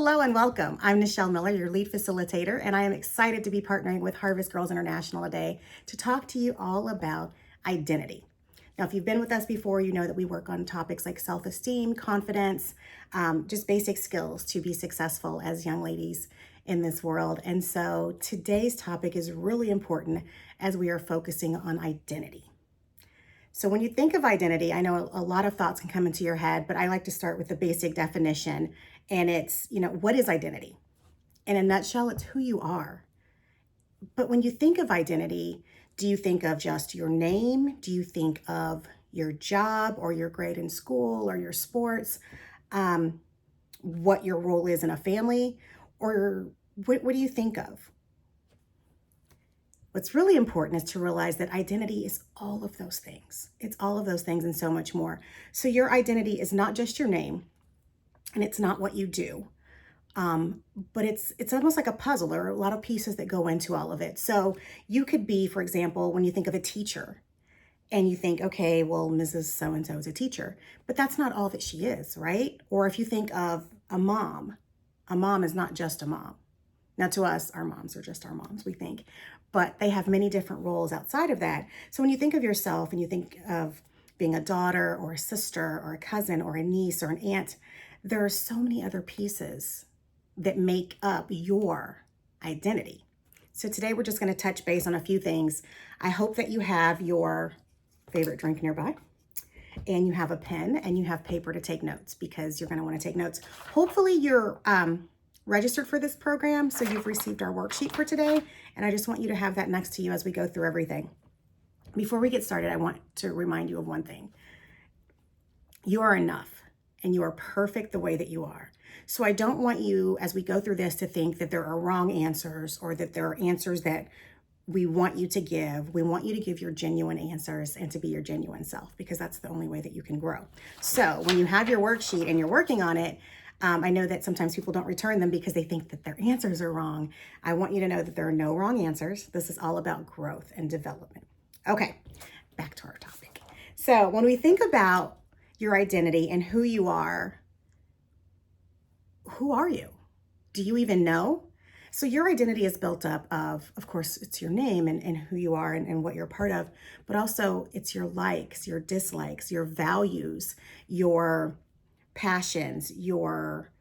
Hello and welcome. I'm Nichelle Miller, your lead facilitator, and I am excited to be partnering with Harvest Girls International today to talk to you all about identity. Now, if you've been with us before, you know that we work on topics like self-esteem, confidence, just basic skills to be successful as young ladies in this world. And so today's topic is really important as we are focusing on identity. So when you think of identity, I know a lot of thoughts can come into your head, but I like to start with the basic definition. And it's, what is identity? In a nutshell, it's who you are. But when you think of identity, do you think of just your name? Do you think of your job or your grade in school or your sports? What your role is in a family? Or what do you think of? What's really important is to realize that identity is all of those things. It's all of those things and so much more. So your identity is not just your name, and it's not what you do, but it's almost like a puzzle. There are a lot of pieces that go into all of it. So you could be, for example, when you think of a teacher, and you think, okay, well, Mrs. So-and-so is a teacher, but that's not all that she is, right? Or if you think of a mom is not just a mom. Now, to us, our moms are just our moms, we think, but they have many different roles outside of that. So when you think of yourself and you think of being a daughter or a sister or a cousin or a niece or an aunt, there are so many other pieces that make up your identity. So today we're just going to touch base on a few things. I hope that you have your favorite drink nearby, and you have a pen and you have paper to take notes, because you're going to want to take notes. Hopefully you're registered for this program, so you've received our worksheet for today, and I just want you to have that next to you as we go through everything. Before we get started, I want to remind you of one thing. You are enough, and you are perfect the way that you are. So I don't want you, as we go through this, to think that there are wrong answers or that there are answers that we want you to give. We want you to give your genuine answers and to be your genuine self, because that's the only way that you can grow. So when you have your worksheet and you're working on it, I know that sometimes people don't return them because they think that their answers are wrong. I want you to know that there are no wrong answers. This is all about growth and development. Okay, back to our topic. So when we think about your identity and who you are you? Do you even know? So your identity is built up of course, it's your name and who you are and what you're part of, but also it's your likes, your dislikes, your values, your passions, your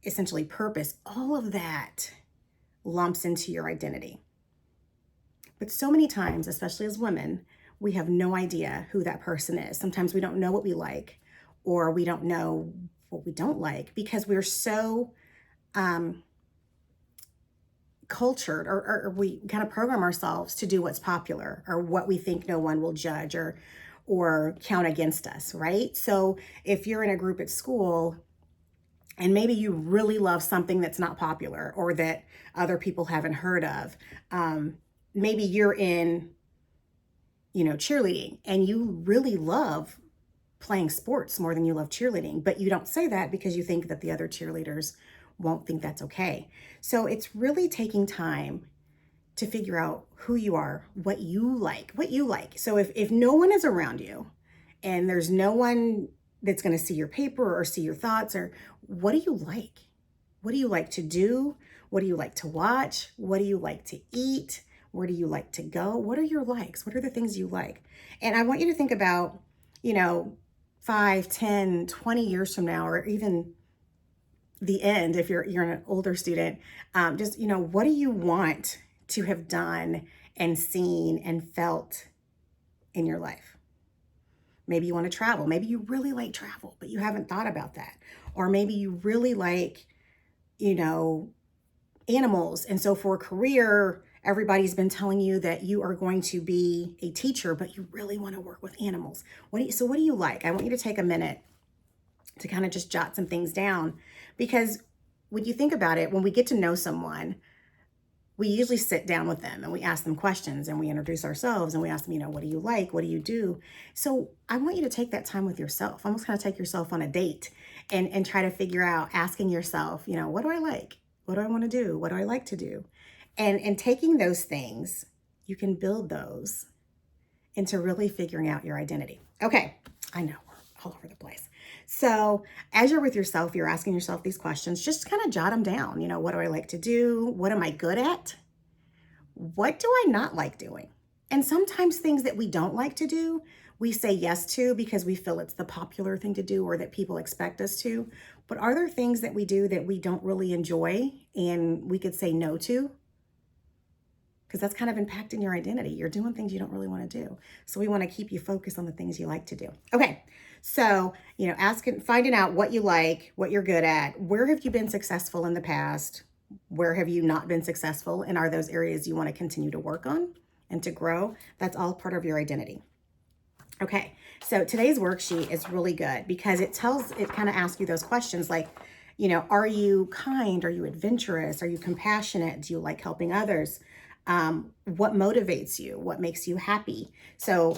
essentially purpose. All of that lumps into your identity. But so many times, especially as women, we have no idea who that person is. Sometimes we don't know what we like, or we don't know what we don't like, because we're so cultured, or we kind of program ourselves to do what's popular or what we think no one will judge or count against us, right? So if you're in a group at school and maybe you really love something that's not popular or that other people haven't heard of, maybe you're in, cheerleading, and you really love playing sports more than you love cheerleading, but you don't say that because you think that the other cheerleaders won't think that's okay. So it's really taking time to figure out who you are, what you like. So if no one is around you and there's no one that's going to see your paper or see your thoughts, or what do you like? What do you like to do? What do you like to watch? What do you like to eat? Where do you like to go? What are your likes? What are the things you like? And I want you to think about, 5, 10, 20 years from now, or even the end, if you're an older student, just, what do you want to have done and seen and felt in your life? Maybe you want to travel. Maybe you really like travel, but you haven't thought about that. Or maybe you really like, animals. And so for a career, everybody's been telling you that you are going to be a teacher, but you really want to work with animals. What do you like? I want you to take a minute to kind of just jot some things down, because when you think about it, when we get to know someone, we usually sit down with them and we ask them questions and we introduce ourselves and we ask them, what do you like? What do you do? So I want you to take that time with yourself, almost kind of take yourself on a date and try to figure out, asking yourself, what do I like? What do I want to do? What do I like to do? And taking those things, you can build those into really figuring out your identity. Okay, I know we're all over the place. So as you're with yourself, you're asking yourself these questions, just kind of jot them down. What do I like to do? What am I good at? What do I not like doing? And sometimes things that we don't like to do, we say yes to because we feel it's the popular thing to do or that people expect us to. But are there things that we do that we don't really enjoy and we could say no to? Because that's kind of impacting your identity. You're doing things you don't really want to do. So we want to keep you focused on the things you like to do. Okay. So, finding out what you like, what you're good at, where have you been successful in the past? Where have you not been successful? And are those areas you want to continue to work on and to grow? That's all part of your identity. Okay. So today's worksheet is really good because it kind of asks you those questions like, are you kind? Are you adventurous? Are you compassionate? Do you like helping others? What motivates you? What makes you happy? So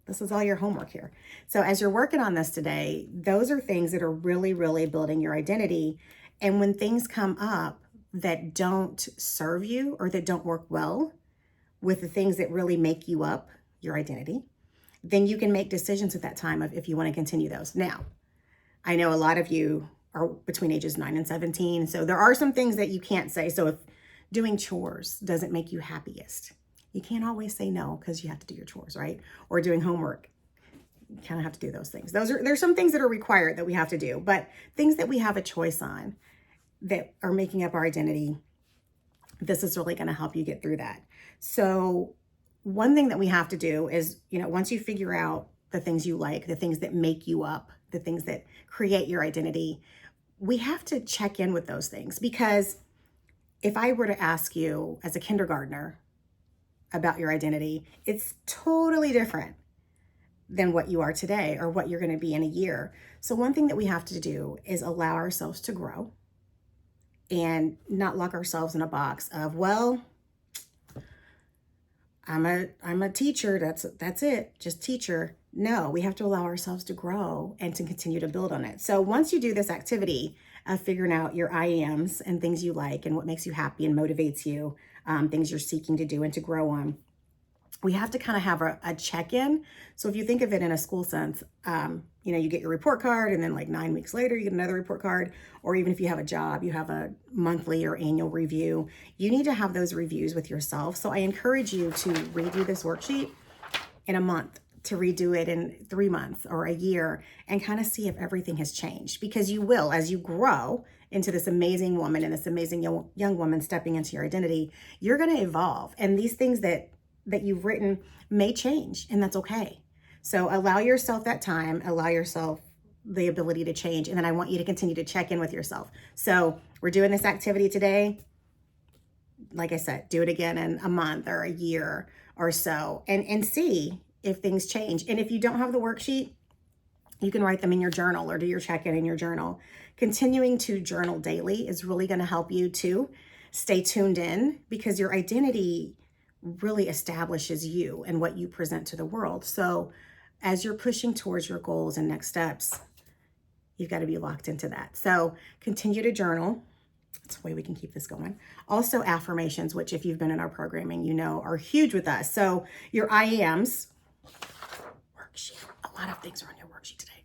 this is all your homework here. So as you're working on this today, those are things that are really, really building your identity. And when things come up that don't serve you or that don't work well with the things that really make you up, your identity, then you can make decisions at that time of if you want to continue those. Now, I know a lot of you are between ages 9 and 17. So there are some things that you can't say. So if doing chores doesn't make you happiest, you can't always say no because you have to do your chores, right? Or doing homework, you kind of have to do those things. There's some things that are required that we have to do, but things that we have a choice on that are making up our identity, this is really going to help you get through that. So one thing that we have to do is, once you figure out the things you like, the things that make you up, the things that create your identity, we have to check in with those things. Because if I were to ask you as a kindergartner about your identity, it's totally different than what you are today or what you're going to be in a year. So one thing that we have to do is allow ourselves to grow and not lock ourselves in a box of, well, I'm a teacher. That's it. Just teacher. No, we have to allow ourselves to grow and to continue to build on it. So once you do this activity of figuring out your I ams and things you like and what makes you happy and motivates you, things you're seeking to do and to grow on, we have to kind of have a check-in. So if you think of it in a school sense, you get your report card and then like 9 weeks later, you get another report card. Or even if you have a job, you have a monthly or annual review. You need to have those reviews with yourself. So I encourage you to redo this worksheet in a month, to redo it in 3 months or a year and kind of see if everything has changed. Because you will, as you grow into this amazing woman and this amazing young woman stepping into your identity, you're going to evolve. And these things that you've written may change, and that's okay. So allow yourself that time, allow yourself the ability to change. And then I want you to continue to check in with yourself. So we're doing this activity today. Like I said, do it again in a month or a year or so and see if things change. And if you don't have the worksheet, you can write them in your journal or do your check-in in your journal. Continuing to journal daily is really going to help you to stay tuned in, because your identity really establishes you and what you present to the world. So as you're pushing towards your goals and next steps, you've got to be locked into that. So continue to journal. That's the way we can keep this going. Also affirmations, which if you've been in our programming, are huge with us. So your I ams worksheet, a lot of things are on your worksheet today,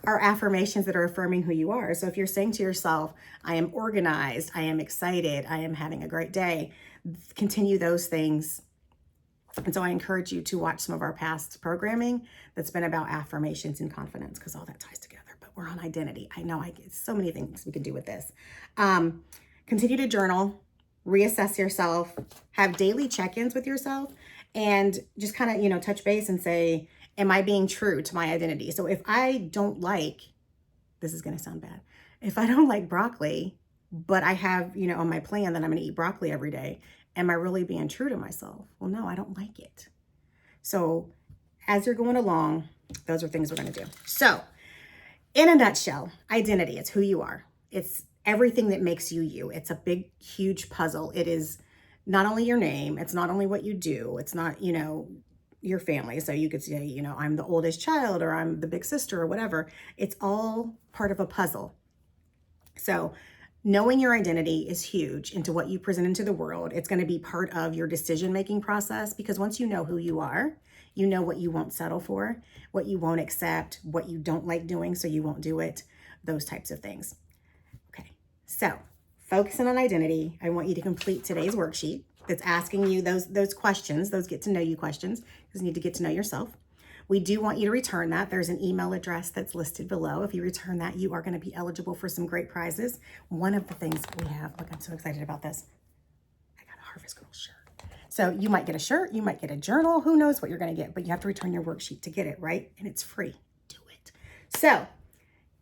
are affirmations that are affirming who you are. So if you're saying to yourself, I am organized, I am excited, I am having a great day, continue those things. And so I encourage you to watch some of our past programming that's been about affirmations and confidence, because all that ties together. But we're on identity. I know so many things we can do with this. Continue to journal, reassess yourself, have daily check-ins with yourself, and just kind of, touch base and say, am I being true to my identity? So if I don't like, this is going to sound bad, if I don't like broccoli, but I have, on my plan that I'm going to eat broccoli every day, am I really being true to myself? Well, no, I don't like it. So as you're going along, those are things we're going to do. So in a nutshell, identity, it's who you are. It's everything that makes you you. It's a big, huge puzzle. It is not only your name. It's not only what you do. It's not, your family. So you could say, I'm the oldest child, or I'm the big sister, or whatever. It's all part of a puzzle. So knowing your identity is huge into what you present into the world. It's going to be part of your decision-making process, because once you know who you are, You know what you won't settle for, what you won't accept, what you don't like doing, so you won't do it, those types of things. Okay, so focusing on identity, I want you to complete today's worksheet that's asking you those questions, those get to know you questions, because you need to get to know yourself. We do want you to return that. There's an email address that's listed below. If you return that, you are going to be eligible for some great prizes. One of the things we have, look, I'm so excited about this. I got a Harvest Girl shirt. So you might get a shirt, you might get a journal, who knows what you're going to get, but you have to return your worksheet to get it, right? And it's free. Do it. So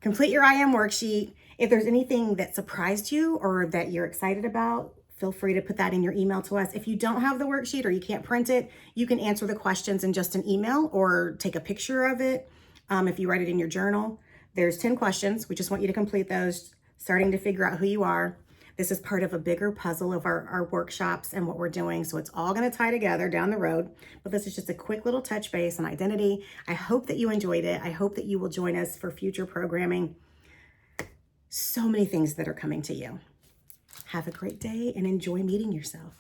complete your I am worksheet. If there's anything that surprised you or that you're excited about, feel free to put that in your email to us. If you don't have the worksheet or you can't print it, you can answer the questions in just an email or take a picture of it. If you write it in your journal, there's 10 questions. We just want you to complete those, starting to figure out who you are. This is part of a bigger puzzle of our workshops and what we're doing. So it's all going to tie together down the road. But this is just a quick little touch base on identity. I hope that you enjoyed it. I hope that you will join us for future programming. So many things that are coming to you. Have a great day and enjoy meeting yourself.